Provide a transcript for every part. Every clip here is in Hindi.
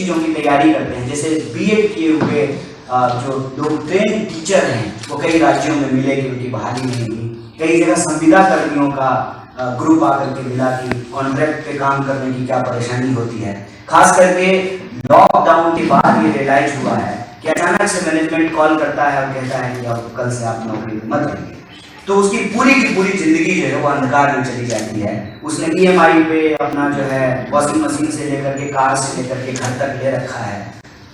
चीज़ों की तैयारी करते हैं। जैसे बीएड किए हुए जो लोग ट्रेन टीचर हैं वो कई राज्यों में मिले कि उनकी बहाली नहीं हुई। कई जगह संविदा कर्मियों का ग्रुप आकर के मिला कि कॉन्ट्रैक्ट पे काम करने की क्या परेशानी होती है। खास करके लॉकडाउन के बाद ये रियलाइज हुआ है कि अचानक से मैनेजमेंट कॉल करता है और कहता है कि अब कल से आप नौकरी मत करिए, तो उसकी पूरी की पूरी जिंदगी जो है वो अंधकार में चली जाती है। उसने ईएमआई पे अपना जो है वॉशिंग मशीन से लेकर के कार से लेकर के घर तक ले रखा है,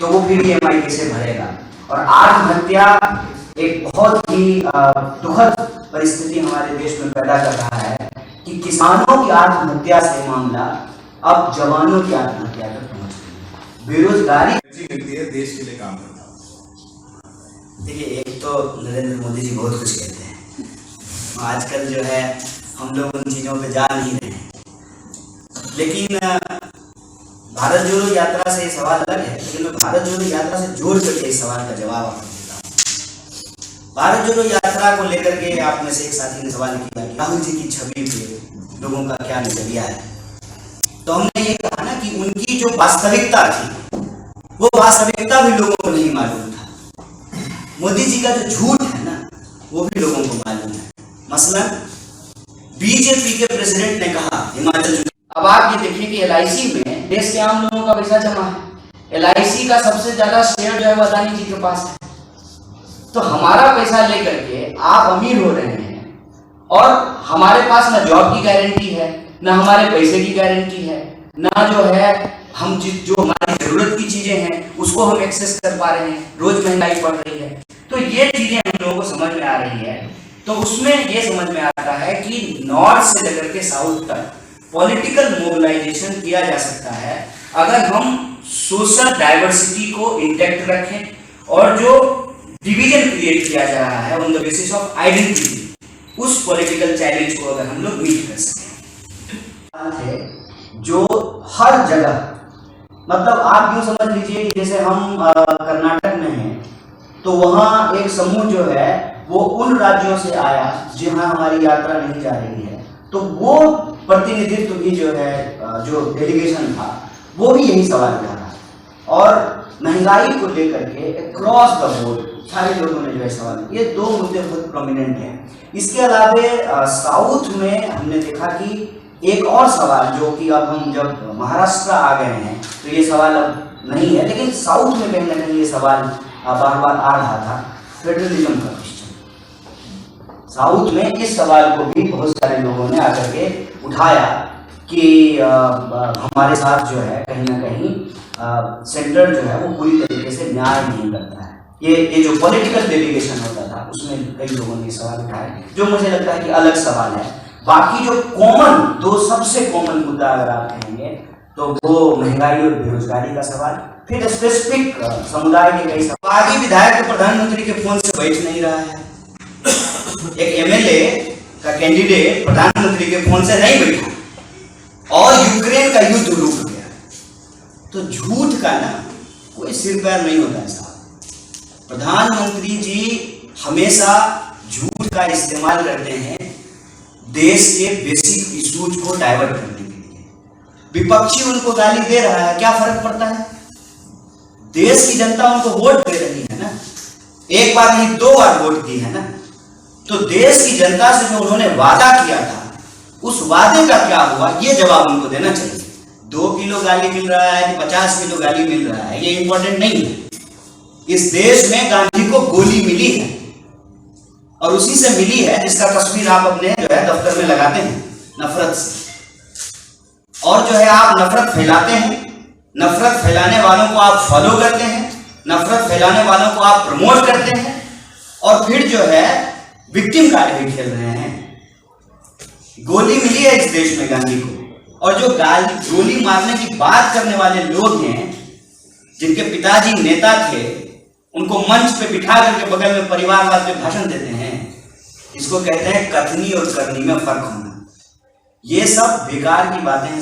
तो वो फिर ईएमआई कैसे भरेगा। और आत्महत्या एक बहुत ही दुखद परिस्थिति हमारे देश में पैदा कर रहा है कि किसानों की आत्महत्या से मामला अब जवानों की आत्महत्या तक पहुंच गई। बेरोजगारी मिलती है, देश के लिए काम करता हूं। देखिए, एक तो नरेंद्र मोदी जी बहुत कुछ कहते हैं, आजकल जो है हम लोग उन चीज़ों पे जा नहीं रहे हैं, लेकिन भारत जोड़ो यात्रा से ये सवाल अलग है। लेकिन मैं भारत जोड़ो यात्रा से जोड़ करके इस सवाल का जवाब आपको देता हूँ। भारत जोड़ो यात्रा को लेकर के आप में से एक साथी ने सवाल किया कि राहुल जी की छवि पे लोगों का क्या नजरिया है, तो हमने ये कहा ना कि उनकी जो वास्तविकता थी वो वास्तविकता भी लोगों को नहीं मालूम था। मोदी जी का जो झूठ है ना वो भी लोगों को मालूम है। मसलन बीजेपी के प्रेसिडेंट ने कहा हिमाचल, अब आप ये देखिए कि एलआईसी में देश के आम लोगों का पैसा जमा है। एलआईसी का सबसे ज्यादा शेयर जो है वो अदानी जी के पास है। तो हमारा पैसा लेकर के आप अमीर हो रहे हैं और हमारे पास ना जॉब की गारंटी है, ना हमारे पैसे की गारंटी है, ना जो है हम जो हमारी जरूरत की चीजें हैं उसको हम एक्सेस कर पा रहे हैं। रोज महंगाई बढ़ रही है, तो ये चीजें हम लोगों को समझ में आ रही है। तो उसमें ये समझ में आता है कि नॉर्थ से लेकर के साउथ तक पॉलिटिकल मोबिलाइजेशन किया जा सकता है अगर हम सोशल डाइवर्सिटी को इंटैक्ट रखें और जो डिवीजन क्रिएट किया जा रहा है on the basis of identity, उस पॉलिटिकल चैलेंज को अगर हम लोग मीट कर सकें। जो हर जगह, मतलब आप यूँ समझ लीजिए कि जैसे हम कर्नाटक में हैं तो वहाँ एक समूह जो है वो उन राज्यों से आया जहाँ हमारी यात्रा नहीं जा रही है, तो वो प्रतिनिधित्व भी जो है जो डेलीगेशन था वो भी यही सवाल कर रहा है। और महंगाई को लेकर के अक्रॉस द बोर्ड सारे लोगों ने जो है सवाल, ये दो मुद्दे बहुत प्रोमिनेंट हैं। इसके अलावा साउथ में हमने देखा कि एक और सवाल जो कि अब हम जब महाराष्ट्र आ गए हैं तो ये सवाल अब नहीं है, लेकिन साउथ में कहीं ना कहीं ये सवाल बार बार आ रहा था, फेडरलिज्म का क्वेश्चन। साउथ में इस सवाल को भी बहुत सारे लोगों ने आकर के उठाया कि हमारे साथ जो है कहीं ना कहीं सेंटर जो है वो पूरी तरीके से न्याय नहीं करता है। ये जो पॉलिटिकल डेलीगेशन होता था उसमें कई लोगों ने सवाल उठाए, जो मुझे लगता है कि अलग सवाल है। बाकी जो कॉमन दो सबसे कॉमन मुद्दा अगर आप कहेंगे तो वो महंगाई और बेरोजगारी का सवाल, फिर स्पेसिफिक समुदाय के कई सवाल। आगे विधायक प्रधानमंत्री के फोन से बैठ नहीं रहा है, एक एमएलए का कैंडिडेट प्रधानमंत्री के फोन से नहीं बैठा और यूक्रेन का युद्ध रुक गया। तो झूठ का ना कोई सिर पैर नहीं होता है साहब। प्रधानमंत्री जी हमेशा झूठ का इस्तेमाल करते हैं देश के बेसिक इश्यूज को डाइवर्ट करने के लिए। विपक्षी उनको गाली दे रहा है, क्या फर्क पड़ता है? देश की जनता उनको वोट दे रही है ना, एक बार नहीं 2 बार वोट दी है ना, तो देश की जनता से जो उन्होंने वादा किया था उस वादे का क्या हुआ ये जवाब उनको देना चाहिए। 2 किलो गाली मिल रहा है कि 50 किलो गाली मिल रहा है ये इंपॉर्टेंट नहीं है। इस देश में गांधी को गोली मिली है और उसी से मिली है जिसका तस्वीर आप अपने जो है दफ्तर में लगाते हैं, नफरत से। और जो है आप नफरत फैलाते हैं, नफरत फैलाने वालों को आप फॉलो करते हैं, नफरत फैलाने वालों को आप प्रमोट करते हैं और फिर जो है विक्टिम कार्ड भी खेल रहे हैं। गोली मिली है इस देश में गांधी को, और जो गोली मारने की बात करने वाले लोग हैं जिनके पिताजी नेता थे, उनको मंच पे बिठा करके बगल में परिवारवाद पे भाषण देते हैं। इसको कहते हैं कथनी और करनी में फर्क होना। ये सब बेकार की बातें हैं।